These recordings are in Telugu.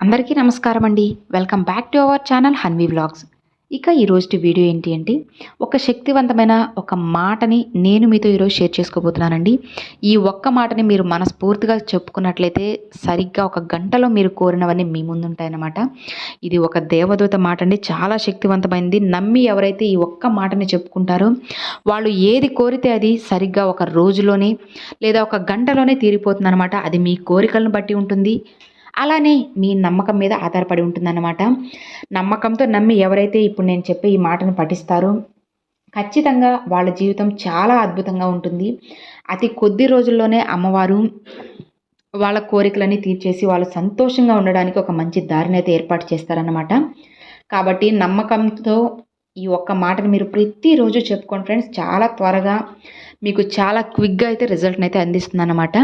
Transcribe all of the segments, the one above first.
అందరికీ నమస్కారం అండి. Welcome back to our channel Hanvi vlogs. ఇక ఈరోజు వీడియో ఏంటి అంటే ఒక శక్తివంతమైన ఒక మాటని నేను మీతో ఈరోజు షేర్ చేసుకోబోతున్నానండి. ఈ ఒక్క మాటని మీరు మనస్ఫూర్తిగా చెప్పుకున్నట్లయితే సరిగ్గా ఒక గంటలో మీరు కోరినవన్నీ మీ ముందుంటాయన్నమాట. ఇది ఒక దేవదూత మాట అండి. చాలా శక్తివంతమైనది. నమ్మి ఎవరైతే ఈ ఒక్క మాటని చెప్పుకుంటారో వాళ్ళు ఏది కోరితే అది సరిగ్గా ఒక రోజులోనే లేదా ఒక గంటలోనే తీరిపోతుందన్నమాట. అది మీ కోరికలను బట్టి ఉంటుంది. అలానే మీ నమ్మకం మీద ఆధారపడి ఉంటుందన్నమాట. నమ్మకంతో నమ్మి ఎవరైతే ఇప్పుడు నేను చెప్పే ఈ మాటను పఠిస్తారో ఖచ్చితంగా వాళ్ళ జీవితం చాలా అద్భుతంగా ఉంటుంది. అతి కొద్ది రోజుల్లోనే అమ్మవారు వాళ్ళ కోరికలన్నీ తీర్చేసి వాళ్ళు సంతోషంగా ఉండడానికి ఒక మంచి దారినైతే ఏర్పాటు చేస్తారన్నమాట. కాబట్టి నమ్మకంతో ఈ ఒక్క మాటని మీరు ప్రతిరోజు చెప్పుకోండి ఫ్రెండ్స్. చాలా త్వరగా మీకు చాలా క్విక్గా అయితే రిజల్ట్ని అయితే అందిస్తుందన్నమాట.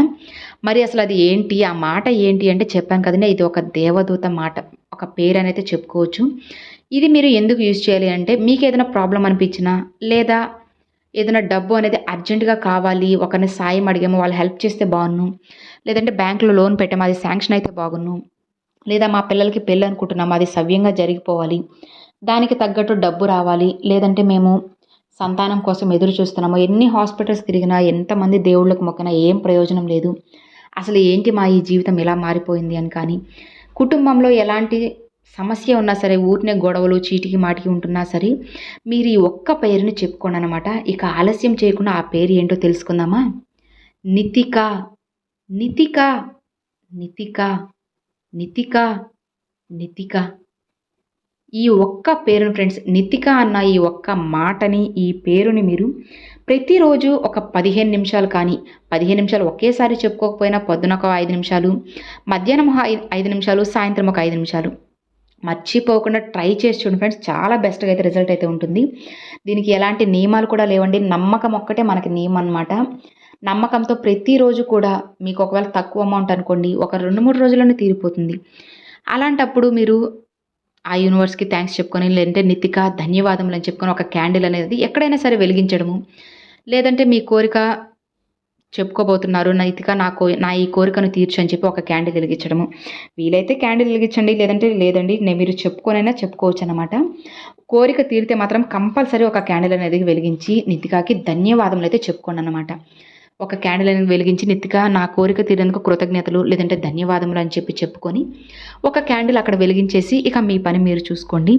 మరి అసలు అది ఏంటి, ఆ మాట ఏంటి అంటే చెప్పాను కదండి, ఇది ఒక దేవదూత మాట, ఒక పేరు అనేది చెప్పుకోవచ్చు. ఇది మీరు ఎందుకు యూజ్ చేయాలి అంటే మీకు ఏదైనా ప్రాబ్లం అనిపించినా లేదా ఏదైనా డబ్బు అనేది అర్జెంటుగా కావాలి, ఒకరిని సాయం అడిగాము వాళ్ళు హెల్ప్ చేస్తే బాగున్ను, లేదంటే బ్యాంకులో లోన్ పెట్టాము అది శాంక్షన్ అయితే బాగున్ను, లేదా మా పిల్లలకి పెళ్ళి అనుకుంటున్నాము అది సవ్యంగా జరిగిపోవాలి, దానికి తగ్గట్టు డబ్బు రావాలి, లేదంటే మేము సంతానం కోసం ఎదురు చూస్తున్నాము, ఎన్ని హాస్పిటల్స్ తిరిగినా ఎంతమంది దేవుళ్ళకు మొక్కినా ఏం ప్రయోజనం లేదు, అసలు ఏంటి మా ఈ జీవితం ఇలా మారిపోయింది అని, కానీ కుటుంబంలో ఎలాంటి సమస్య ఉన్నా సరే ఊరినే గొడవలు చీటికి మాటికి ఉంటున్నా సరే మీరు ఈ ఒక్క పేరుని చెప్పుకోండి అనమాట. ఇక ఆలస్యం చేయకుండా ఆ పేరు ఏంటో తెలుసుకుందామా. నితిక, నితిక, నితిక, నితిక, నితిక. ఈ ఒక్క పేరును ఫ్రెండ్స్, నితిక అన్న ఈ ఒక్క మాటని ఈ పేరుని మీరు ప్రతిరోజు ఒక 15 నిమిషాలు కానీ 15 నిమిషాలు ఒకేసారి చెప్పుకోకపోయినా పొద్దున ఒక 5 నిమిషాలు, మధ్యాహ్నం 5 నిమిషాలు, సాయంత్రం ఒక 5 నిమిషాలు మర్చిపోకుండా ట్రై చేసి చూడండి ఫ్రెండ్స్. చాలా బెస్ట్గా అయితే రిజల్ట్ అయితే ఉంటుంది. దీనికి ఎలాంటి నియమాలు కూడా లేవండి. నమ్మకం ఒక్కటే మనకి నియమం అనమాట. నమ్మకంతో ప్రతిరోజు కూడా మీకు ఒకవేళ తక్కువ అమౌంట్ అనుకోండి ఒక 2-3 రోజుల్లోనే తీరిపోతుంది. అలాంటప్పుడు మీరు ఆ యూనివర్స్కి థ్యాంక్స్ చెప్పుకొని, లేదంటే నితిక ధన్యవాదములు అని చెప్పుకొని ఒక క్యాండిల్ అనేది ఎక్కడైనా సరే వెలిగించడము, లేదంటే మీ కోరిక చెప్పుకోబోతున్నారు నైతిక నా ఈ కోరికను తీర్చు అని చెప్పి ఒక క్యాండిల్ వెలిగించడము. వీలైతే క్యాండిల్ వెలిగించండి, లేదంటే లేదండి మీరు చెప్పుకోనైనా చెప్పుకోవచ్చు అనమాట. కోరిక తీరితే మాత్రం కంపల్సరీ ఒక క్యాండిల్ అనేది వెలిగించి నితికాకి ధన్యవాదములు అయితే చెప్పుకోండి అనమాట. ఒక క్యాండిల్ అనేది వెలిగించి నితిక నా కోరిక తీరేందుకు కృతజ్ఞతలు లేదంటే ధన్యవాదములు అని చెప్పి చెప్పుకొని ఒక క్యాండిల్ అక్కడ వెలిగించేసి ఇక మీ పని మీరు చూసుకోండి.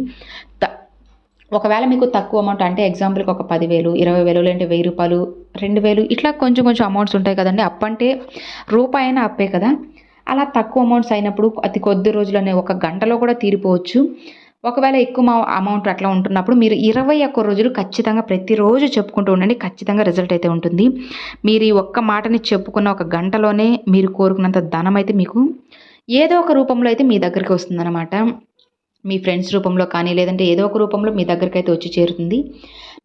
ఒకవేళ మీకు తక్కువ అమౌంట్ అంటే ఎగ్జాంపుల్కి ఒక 10,000, 20,000 లేదంటే 1,000 రూపాయలు, 2,000 ఇట్లా కొంచెం కొంచెం అమౌంట్స్ ఉంటాయి కదండి. అప్పంటే రూపాయి అయినా అప్పే కదా. అలా తక్కువ అమౌంట్స్ అయినప్పుడు అతి కొద్ది రోజులనే ఒక గంటలో కూడా తీరిపోవచ్చు. ఒకవేళ ఎక్కువ అమౌంట్ అట్లా ఉంటున్నప్పుడు మీరు 21 రోజులు ఖచ్చితంగా ప్రతిరోజు చెప్పుకుంటూ ఉండండి. ఖచ్చితంగా రిజల్ట్ అయితే ఉంటుంది. మీరు ఈ ఒక్క మాటని చెప్పుకున్న ఒక గంటలోనే మీరు కోరుకున్నంత ధనం అయితే మీకు ఏదో ఒక రూపంలో అయితే మీ దగ్గరికి వస్తుందన్నమాట. మీ ఫ్రెండ్స్ రూపంలో కానీ లేదంటే ఏదో ఒక రూపంలో మీ దగ్గరికి అయితే వచ్చి చేరుతుంది.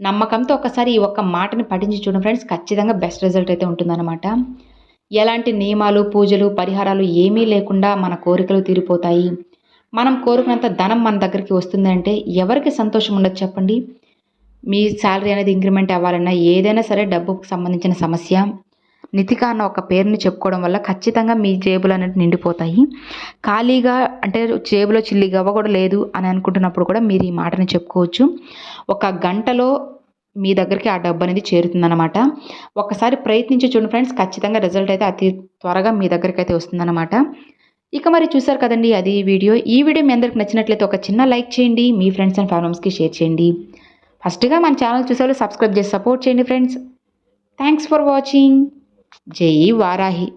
నమ్మకంతో ఒకసారి ఈ ఒక్క మాటని పఠించి చూడండి ఫ్రెండ్స్. ఖచ్చితంగా బెస్ట్ రిజల్ట్ అయితే ఉంటుందన్నమాట. ఎలాంటి నియమాలు, పూజలు, పరిహారాలు ఏమీ లేకుండా మన కోరికలు తీరిపోతాయి. మనం కోరుకున్నంత ధనం మన దగ్గరికి వస్తుంది అంటే ఎవరికి సంతోషం ఉండదు చెప్పండి. మీ శాలరీ అనేది ఇంక్రిమెంట్ అవ్వాలన్నా ఏదైనా సరే డబ్బుకు సంబంధించిన సమస్య నితిక అన్న ఒక పేరుని చెప్పుకోవడం వల్ల ఖచ్చితంగా మీ జేబులు అనేవి నిండిపోతాయి. ఖాళీగా అంటే జేబులో చిల్లి గవ్వ కూడా లేదు అని అనుకుంటున్నప్పుడు కూడా మీరు ఈ మాటని చెప్పుకోవచ్చు. ఒక గంటలో మీ దగ్గరికి ఆ డబ్బు అనేది చేరుతుందన్నమాట. ఒకసారి ప్రయత్నించి చూడండి ఫ్రెండ్స్. ఖచ్చితంగా రిజల్ట్ అయితే అతి త్వరగా మీ దగ్గరికి అయితే వస్తుందన్నమాట. ఇక మరి చూసారు కదండి అది వీడియో. ఈ వీడియో మీ అందరికి నచ్చినట్లయితే ఒక చిన్న లైక్ చేయండి, మీ ఫ్రెండ్స్ అండ్ ఫ్యామిలీస్కి షేర్ చేయండి. ఫస్ట్గా మన ఛానల్ చూసేవాళ్ళు సబ్స్క్రైబ్ చేసి సపోర్ట్ చేయండి ఫ్రెండ్స్. Thanks for watching. జై వారాహి.